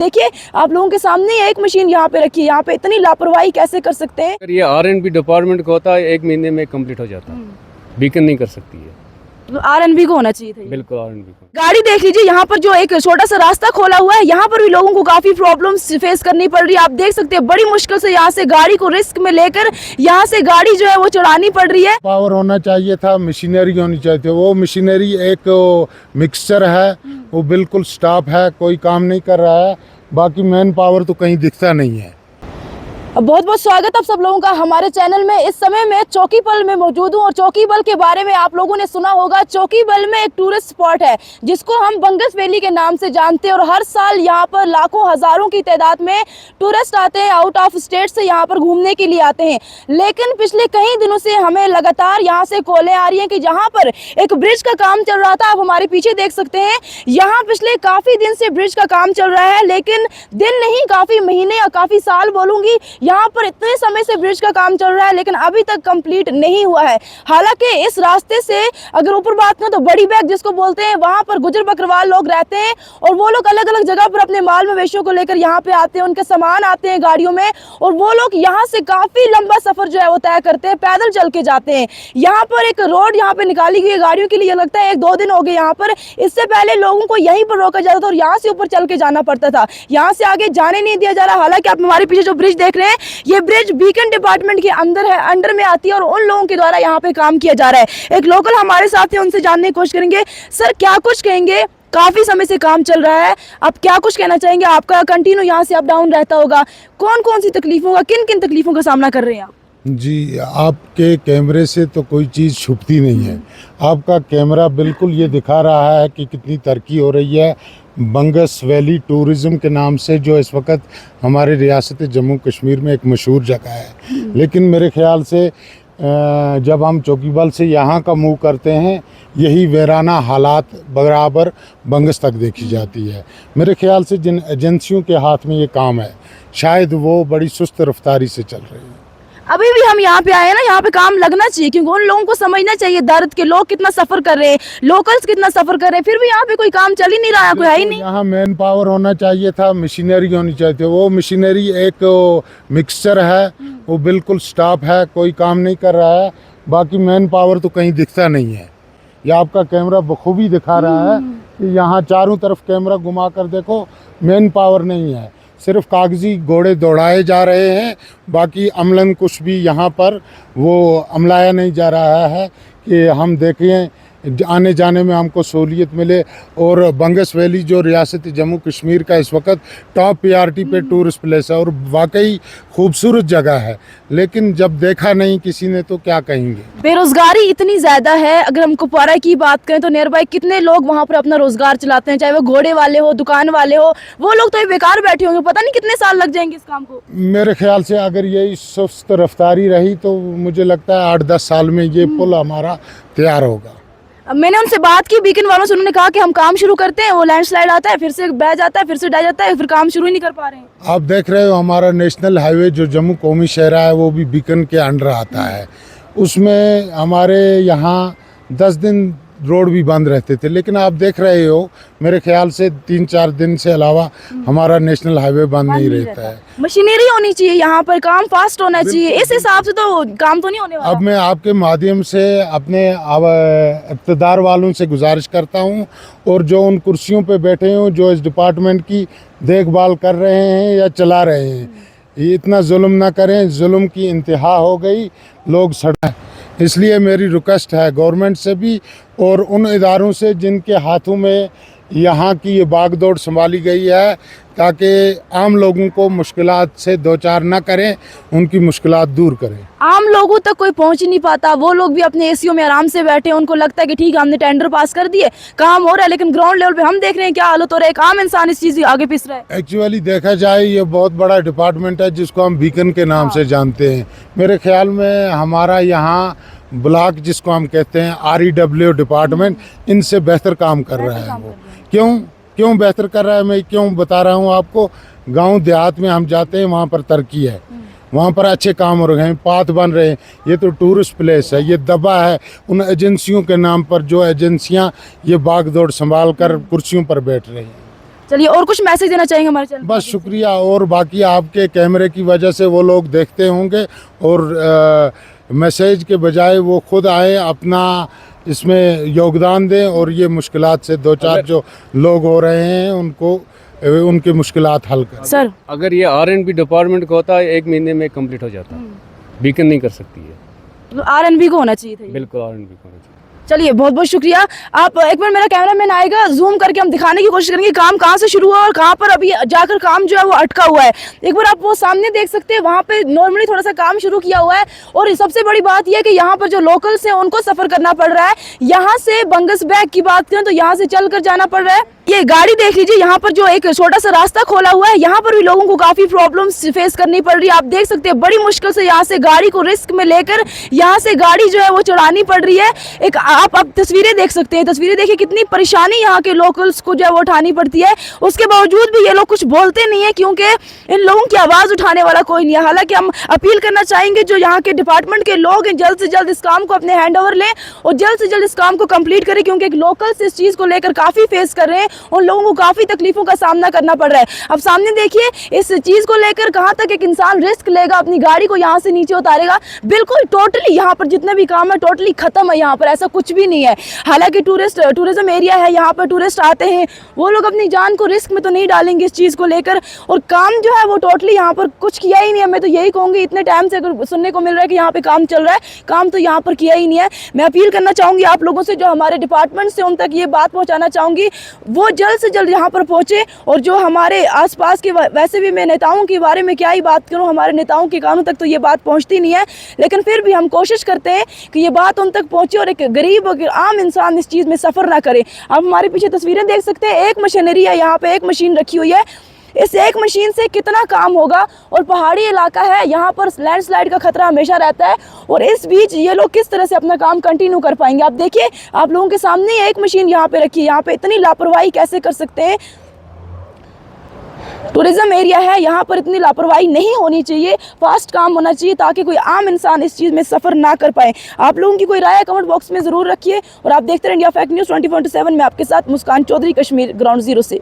देखिए आप लोगों के सामने एक मशीन यहाँ पे रखी है, यहाँ पे इतनी लापरवाही कैसे कर सकते हैं। अगर ये R&B डिपार्टमेंट का होता है 1 महीने में कंप्लीट हो जाता है। बीकन नहीं कर सकती है। R&B को होना चाहिए था ये। बिल्कुल R&B को। गाड़ी देख लीजिए, यहाँ पर जो एक छोटा सा रास्ता खोला हुआ है, यहाँ पर भी लोगों को काफी प्रॉब्लम्स फेस करनी पड़ रही है। आप देख सकते हैं बड़ी मुश्किल से यहाँ से गाड़ी को रिस्क में लेकर यहाँ से गाड़ी जो है वो चढ़ानी पड़ रही है। पावर होना चाहिए था, मशीनरी होनी चाहिए थी। वो मशीनरी एक मिक्सचर है, वो बिल्कुल स्टॉप है, कोई काम नहीं कर रहा है। बाकी मैन पावर तो कहीं दिखता नहीं है। बहुत बहुत स्वागत आप सब लोगों का हमारे चैनल में। इस समय मैं चौकीबल में मौजूद हूँ और चौकीबल के बारे में आप लोगों ने सुना होगा। चौकीबल में एक टूरिस्ट स्पॉट है जिसको हम बंगस वैली के नाम से जानते हैं और हर साल यहाँ पर लाखों हजारों की तादाद में टूरिस्ट आते हैं, आउट ऑफ स्टेट से यहाँ पर घूमने के लिए आते हैं। लेकिन पिछले कई दिनों से हमें लगातार यहाँ से कॉलें आ रही हैं कि जहाँ पर एक ब्रिज का काम चल रहा था, आप हमारे पीछे देख सकते हैं, यहाँ पिछले काफी दिन से ब्रिज का काम चल रहा है। लेकिन दिन नहीं, काफी महीने और काफी साल बोलूंगी, यहाँ पर इतने समय से ब्रिज का काम चल रहा है लेकिन अभी तक कंप्लीट नहीं हुआ है। हालांकि इस रास्ते से अगर ऊपर बात करें तो बड़ी बैग जिसको बोलते हैं, वहां पर गुजर बकरवाल लोग रहते हैं और वो लोग अलग अलग जगह पर अपने माल मवेशियों को लेकर यहाँ पे आते हैं, उनके सामान आते हैं गाड़ियों में और वो लोग यहाँ से काफी लंबा सफर जो है वो तय करते हैं, पैदल चल के जाते हैं। यहाँ पर एक रोड यहाँ पे निकाली गई है गाड़ियों के लिए, लगता है 1-2 दिन हो गए यहाँ पर। इससे पहले लोगों को यहीं पर रोका जाता था और यहाँ से ऊपर चल के जाना पड़ता था, यहाँ से आगे जाने नहीं दिया जा रहा। हालांकि आप हमारे पीछे जो ब्रिज देख रहे हैं, ये ब्रिज बीकन डिपार्टमेंट के अंदर है, अंडर में आती है और उन लोगों के द्वारा यहाँ पे काम किया जा रहा है। एक लोकल हमारे साथ है, उनसे जानने की कोशिश करेंगे। सर क्या कुछ कहेंगे, काफी समय से काम चल रहा है, आप क्या कुछ कहना चाहेंगे? आपका कंटिन्यू यहाँ से अप डाउन रहता होगा, कौन कौन सी तकलीफों का, किन किन तकलीफों का सामना कर रहे हैं आप? जी, आपके कैमरे से तो कोई चीज़ छुपती नहीं है। आपका कैमरा बिल्कुल ये दिखा रहा है कि कितनी तरक्की हो रही है बंगस वैली टूरिज़्म के नाम से, जो इस वक्त हमारे रियासत जम्मू कश्मीर में एक मशहूर जगह है। लेकिन मेरे ख्याल से जब हम चौकीबल से यहाँ का मूव करते हैं, यही वीराना हालात बराबर बंगस तक देखी जाती है। मेरे ख्याल से जिन एजेंसियों के हाथ में ये काम है, शायद वो बड़ी सुस्त रफ्तारी से चल रही है। अभी भी हम यहाँ पे आए हैं ना, यहाँ पे काम लगना चाहिए क्योंकि उन लोगों को समझना चाहिए दर्द के, लोग कितना सफर कर रहे हैं, लोकल्स कितना सफर कर रहे हैं, फिर भी यहाँ पे कोई काम चल ही नहीं रहा है, कोई है ही नहीं। यहाँ मैन पावर होना चाहिए था, मशीनरी होनी चाहिए थी। वो मशीनरी एक मिक्सचर है, वो बिल्कुल स्टॉप है, कोई काम नहीं कर रहा है। बाकी मैन पावर तो कहीं दिखता नहीं है। ये आपका कैमरा बखूबी दिखा रहा है कि यहाँ चारों तरफ कैमरा घुमा कर देखो, मैन पावर नहीं है, सिर्फ कागजी घोड़े दौड़ाए जा रहे हैं। बाकी अमलन कुछ भी यहाँ पर वो अमलाया नहीं जा रहा है कि हम देखें आने जाने में हमको सहूलियत मिले। और बंगस वैली जो रियासत जम्मू कश्मीर का इस वक्त टॉप प्रायोरिटी पे टूरिस्ट प्लेस है और वाकई खूबसूरत जगह है, लेकिन जब देखा नहीं किसी ने तो क्या कहेंगे। बेरोजगारी इतनी ज्यादा है, अगर हम कुपवारा की बात करें तो नियर बाय कितने लोग वहाँ पर अपना रोजगार चलाते हैं, चाहे वो घोड़े वाले हो, दुकान वाले हो, वो लोग तो बेकार बैठे होंगे, पता नहीं कितने साल लग जाएंगे इस काम को। मेरे ख्याल से अगर यही सुस्त रफ्तारी रही तो मुझे लगता है 8-10 साल में ये पुल हमारा तैयार होगा। मैंने उनसे बात की बीकन वालों से, उन्होंने कहा कि हम काम शुरू करते हैं, वो लैंडस्लाइड आता है, फिर से बह जाता है, फिर से डह जाता है, फिर काम शुरू ही नहीं कर पा रहे हैं। आप देख रहे हो हमारा नेशनल हाईवे जो जम्मू कौमी शहरा है वो भी बीकन के अंडर आता है। उसमें हमारे यहाँ 10 दिन रोड भी बंद रहते थे, लेकिन आप देख रहे हो मेरे ख्याल से 3-4 दिन से अलावा हमारा नेशनल हाईवे बंद नहीं रहता है। मशीनरी होनी चाहिए यहाँ पर, काम फास्ट होना चाहिए, इस हिसाब से तो काम तो नहीं होने वाला। अब मैं आपके माध्यम से अपने इक़्तिदार वालों से गुजारिश करता हूँ और जो उन कुर्सियों पे बैठे हों, जो इस डिपार्टमेंट की देखभाल कर रहे हैं या चला रहे हैं, ये इतना जुल्म ना करें। जुल्म की इंतहा हो गई, लोग सड़क। इसलिए मेरी रिक्वेस्ट है गवर्नमेंट से भी और उन इदारों से जिनके हाथों में यहाँ की ये बागडोर संभाली गई है, ताकि आम लोगों को मुश्किलात से दो चार ना करें, उनकी मुश्किलात दूर करें। आम लोगों तक कोई पहुंच ही नहीं पाता, वो लोग भी अपने एसीओ में आराम से बैठे हैं, उनको लगता है कि ठीक है हमने टेंडर पास कर दिए, काम हो रहा है, लेकिन ग्राउंड लेवल पे हम देख रहे हैं क्या हालत हो रहा है। एक आम इंसान इस चीज़ आगे पिस रहा है। एक्चुअली देखा जाए ये बहुत बड़ा डिपार्टमेंट है जिसको हम बीकन के नाम से जानते हैं। मेरे ख्याल में हमारा यहाँ ब्लॉक जिसको हम कहते हैं REW डिपार्टमेंट, इनसे बेहतर काम कर रहा है वो। क्यों बेहतर कर रहा है, मैं क्यों बता रहा हूँ आपको। गांव देहात में हम जाते हैं, वहाँ पर तरक्की है, वहाँ पर अच्छे काम हो रहे हैं, पाथ बन रहे हैं। ये तो टूरिस्ट प्लेस है, ये दबा है उन एजेंसियों के नाम पर, जो एजेंसियाँ ये बागडोर संभाल कर कुर्सियों पर बैठ रही हैं। चलिए, और कुछ मैसेज देना चाहेंगे हमारे चैनल? बस शुक्रिया। और बाकी आपके कैमरे की वजह से वो लोग देखते होंगे और मैसेज के बजाय वो खुद आए, अपना इसमें योगदान दें और ये मुश्किलात से दो चार जो लोग हो रहे हैं उनको उनकी मुश्किलात हल करें। सर, अगर ये R&B डिपार्टमेंट का होता 1 महीने में कंप्लीट हो जाता। बीकन नहीं कर सकती है। R&B को होना चाहिए था ये। बिल्कुल R&B को होना चाहिए। चलिए, बहुत बहुत शुक्रिया। आप एक बार, मेरा कैमरामैन आएगा, जूम करके हम दिखाने की कोशिश करेंगे काम कहाँ से शुरू हुआ और कहाँ पर अभी जाकर काम जो है वो अटका हुआ है। एक बार आप वो सामने देख सकते हैं, वहाँ पे नॉर्मली थोड़ा सा काम शुरू किया हुआ है। और सबसे बड़ी बात यह है कि यहाँ पर जो लोकल्स हैं उनको सफ़र करना पड़ रहा है। यहाँ से बंगस बैग की बात करें तो यहाँ से चल कर जाना पड़ रहा है। ये गाड़ी देख लीजिए, यहाँ पर जो एक छोटा सा रास्ता खोला हुआ है, यहाँ पर भी लोगों को काफ़ी प्रॉब्लम्स फेस करनी पड़ रही है। आप देख सकते हैं बड़ी मुश्किल से यहाँ से गाड़ी को रिस्क में लेकर यहाँ से गाड़ी जो है वो चढ़ानी पड़ रही है। एक आप तस्वीरें देख सकते हैं, तस्वीरें देखिए कितनी परेशानी यहाँ के लोकल्स को जो है वो उठानी पड़ती है। उसके बावजूद भी ये लोग कुछ बोलते नहीं है, क्योंकि इन लोगों की आवाज़ उठाने वाला कोई नहीं है। हालांकि हम अपील करना चाहेंगे जो यहाँ के डिपार्टमेंट के लोग हैं, जल्द से जल्द इस काम को अपने हैंड ओवर लें और जल्द से जल्द इस काम को कंप्लीट करें, क्योंकि एक लोकल्स इस चीज़ को लेकर काफ़ी फेस कर रहे हैं। उन लोगों को काफ़ी तकलीफों का सामना करना पड़ रहा है। अब सामने देखिए, इस चीज़ को लेकर कहाँ तक एक इंसान रिस्क लेगा, अपनी गाड़ी को यहाँ से नीचे उतारेगा। बिल्कुल टोटली यहाँ पर जितने भी काम है टोटली खत्म है, यहाँ पर ऐसा कुछ भी नहीं है। हालांकि टूरिज्म एरिया है, यहाँ पर टूरिस्ट आते हैं, वो लोग अपनी जान को रिस्क में तो नहीं डालेंगे इस चीज़ को लेकर। और काम जो है वो टोटली यहाँ पर कुछ किया ही नहीं है। मैं तो यही कहूँगी, इतने टाइम से अगर सुनने को मिल रहा है कि यहाँ पे काम चल रहा है, काम तो यहाँ पर किया ही नहीं है। मैं अपील करना चाहूँगी आप लोगों से, जो हमारे डिपार्टमेंट से उन तक ये बात पहुँचाना चाहूँगी, वो जल्द से जल्द यहाँ पर पहुँचे। और जो हमारे आसपास के, वैसे भी मैं नेताओं के बारे में क्या ही बात करूँ, हमारे नेताओं के कानों तक तो ये बात पहुँचती नहीं है, लेकिन फिर भी हम कोशिश करते हैं कि ये बात उन तक पहुँचे और एक गरीब और आम इंसान इस चीज़ में सफ़र ना करे। आप हमारे पीछे तस्वीरें देख सकते हैं, एक मशीनरी है, यहाँ पे एक मशीन रखी हुई है। इस एक मशीन से कितना काम होगा। और पहाड़ी इलाका है, यहाँ पर लैंडस्लाइड का खतरा हमेशा रहता है। और इस बीच ये लोग किस तरह से अपना काम कंटिन्यू कर पाएंगे? आप देखिए, आप लोगों के सामने एक मशीन यहाँ पे रखी है, यहाँ पे इतनी लापरवाही कैसे कर सकते हैं? टूरिज्म एरिया है, यहाँ पर इतनी लापरवाही नहीं होनी चाहिए, फास्ट काम होना चाहिए ताकि कोई आम इंसान इस चीज़ में सफ़र ना कर पाए। आप लोगों की कोई राय कमेंट बॉक्स में ज़रूर रखिए। और आप देखते रहिए इंडिया फैक्ट न्यूज़ 24/7 में आपके साथ मुस्कान चौधरी, कश्मीर ग्राउंड ज़ीरो से।